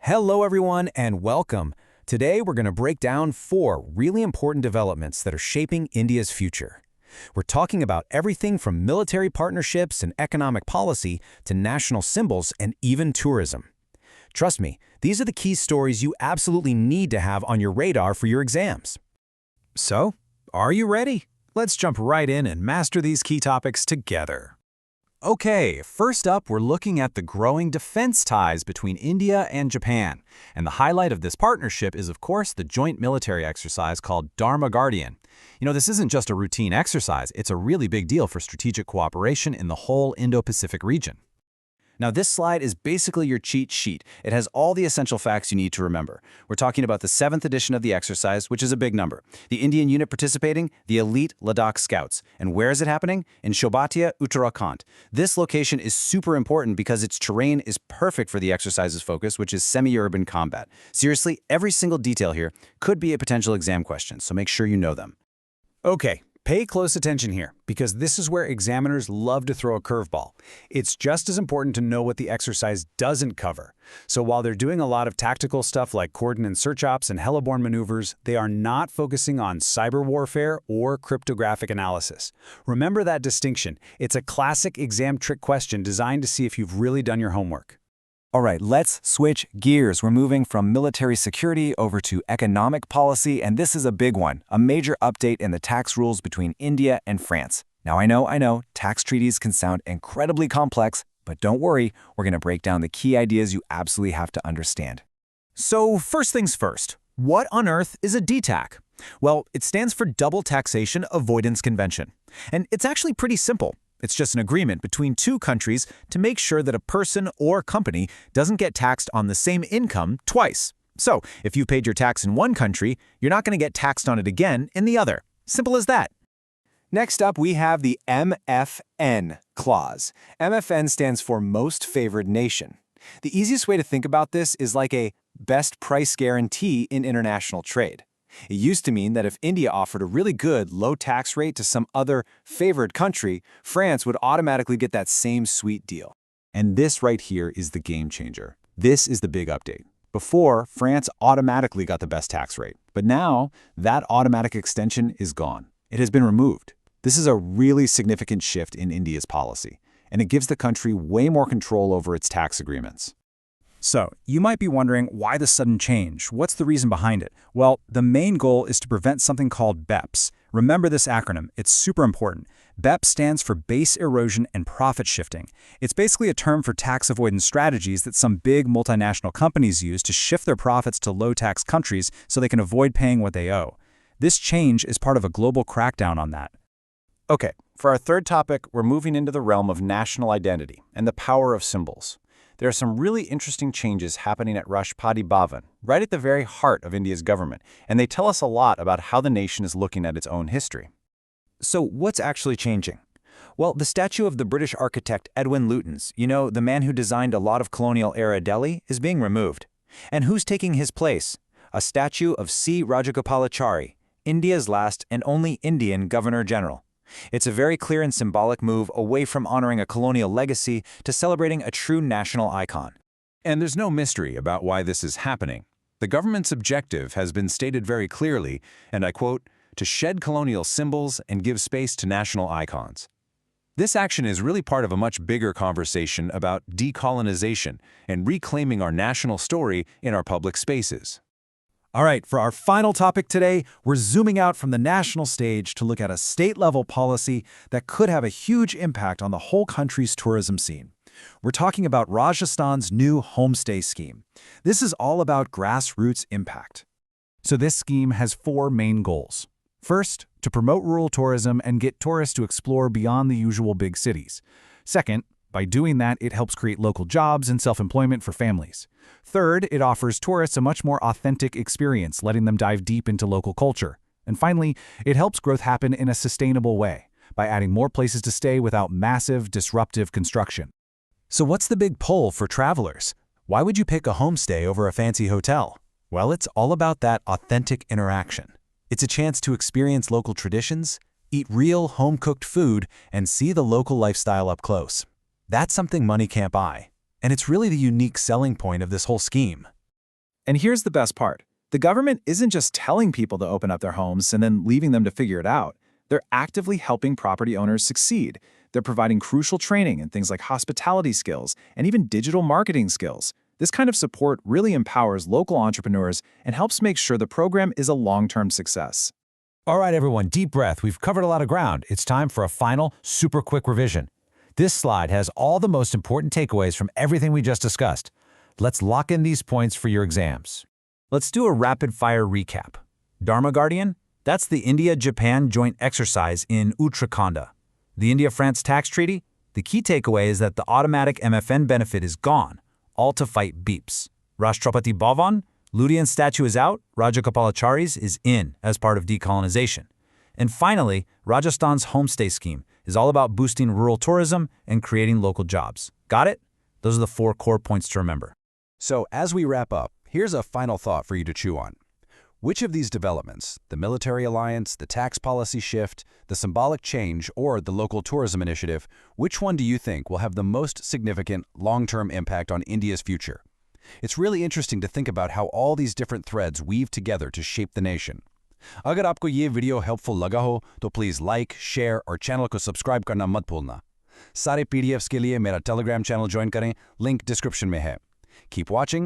Hello everyone and welcome. Today we're going to break down 4 really important developments that are shaping India's future. We're talking about everything from military partnerships and economic policy to national symbols and even tourism. Trust me, these are the key stories you absolutely need to have on your radar for your exams. So, are you ready? Let's jump right in and master these key topics together. Okay, first up, we're looking at the growing defense ties between India and Japan. And the highlight of this partnership is, of course, the joint military exercise called Dharma Guardian. This isn't just a routine exercise, it's a really big deal for strategic cooperation in the whole Indo-Pacific region. Now, this slide is basically your cheat sheet. It has all the essential facts you need to remember. We're talking about the 7th edition of the exercise, which is a big number. The Indian unit participating, the elite Ladakh Scouts. And where is it happening? In Shobatia, Uttarakhand. This location is super important because its terrain is perfect for the exercise's focus, which is semi-urban combat. Seriously, every single detail here could be a potential exam question, so make sure you know them. Okay. Pay close attention here, because this is where examiners love to throw a curveball. It's just as important to know what the exercise doesn't cover. So while they're doing a lot of tactical stuff like cordon and search ops and heliborne maneuvers, they are not focusing on cyber warfare or cryptographic analysis. Remember that distinction. It's a classic exam trick question designed to see if you've really done your homework. All right, let's switch gears. We're moving from military security over to economic policy, and this is a big one, a major update in the tax rules between India and France. Now, I know, tax treaties can sound incredibly complex, but don't worry, we're going to break down the key ideas you absolutely have to understand. So, first things first, what on earth is a DTAC? Well, it stands for Double Taxation Avoidance Convention, and it's actually pretty simple. It's just an agreement between 2 countries to make sure that a person or company doesn't get taxed on the same income twice. So, if you paid your tax in one country, you're not going to get taxed on it again in the other. Simple as that. Next up, we have the MFN clause. MFN stands for Most Favored Nation. The easiest way to think about this is like a best price guarantee in international trade. It used to mean that if India offered a really good low tax rate to some other favored country, France would automatically get that same sweet deal. And this right here is the game changer. This is the big update. Before, France automatically got the best tax rate, but now that automatic extension is gone. It has been removed. This is a really significant shift in India's policy, and it gives the country way more control over its tax agreements. So, you might be wondering why the sudden change? What's the reason behind it? Well, the main goal is to prevent something called BEPS. Remember this acronym, it's super important. BEPS stands for Base Erosion and Profit Shifting. It's basically a term for tax avoidance strategies that some big multinational companies use to shift their profits to low-tax countries so they can avoid paying what they owe. This change is part of a global crackdown on that. Okay, for our third topic, we're moving into the realm of national identity and the power of symbols. There are some really interesting changes happening at Rashtrapati Bhavan, right at the very heart of India's government, and they tell us a lot about how the nation is looking at its own history. So what's actually changing? Well, the statue of the British architect Edwin Lutyens, the man who designed a lot of colonial-era Delhi, is being removed. And who's taking his place? A statue of C. Rajagopalachari, India's last and only Indian Governor-General. It's a very clear and symbolic move away from honoring a colonial legacy to celebrating a true national icon. And there's no mystery about why this is happening. The government's objective has been stated very clearly, and I quote, to shed colonial symbols and give space to national icons. This action is really part of a much bigger conversation about decolonization and reclaiming our national story in our public spaces. All right, for our final topic today, we're zooming out from the national stage to look at a state-level policy that could have a huge impact on the whole country's tourism scene. We're talking about Rajasthan's new homestay scheme. This is all about grassroots impact. So this scheme has 4 main goals. First, to promote rural tourism and get tourists to explore beyond the usual big cities. Second, by doing that, it helps create local jobs and self-employment for families. Third, it offers tourists a much more authentic experience, letting them dive deep into local culture. And finally, it helps growth happen in a sustainable way, by adding more places to stay without massive, disruptive construction. So what's the big pull for travelers? Why would you pick a homestay over a fancy hotel? Well, it's all about that authentic interaction. It's a chance to experience local traditions, eat real home-cooked food, and see the local lifestyle up close. That's something money can't buy. And it's really the unique selling point of this whole scheme. And here's the best part. The government isn't just telling people to open up their homes and then leaving them to figure it out. They're actively helping property owners succeed. They're providing crucial training in things like hospitality skills and even digital marketing skills. This kind of support really empowers local entrepreneurs and helps make sure the program is a long-term success. All right, everyone, deep breath. We've covered a lot of ground. It's time for a final, super quick revision. This slide has all the most important takeaways from everything we just discussed. Let's lock in these points for your exams. Let's do a rapid-fire recap. Dharma Guardian? That's the India-Japan joint exercise in Uttarakhand. The India-France tax treaty? The key takeaway is that the automatic MFN benefit is gone, all to fight beeps. Rashtrapati Bhavan? Ludian's statue is out, Rajagopalachari's is in as part of decolonization. And finally, Rajasthan's Homestay Scheme is all about boosting rural tourism and creating local jobs. Got it? Those are the 4 core points to remember. So as we wrap up, here's a final thought for you to chew on. Which of these developments, the military alliance, the tax policy shift, the symbolic change, or the local tourism initiative, which one do you think will have the most significant long-term impact on India's future? It's really interesting to think about how all these different threads weave together to shape the nation. अगर आपको ये video helpful लगा हो तो please like, share और channel को subscribe करना मत भूलना। सारे PDFs के लिए मेरा टेलीग्राम चैनल ज्वाइन करें, लिंक डिस्क्रिप्शन में है। Keep watching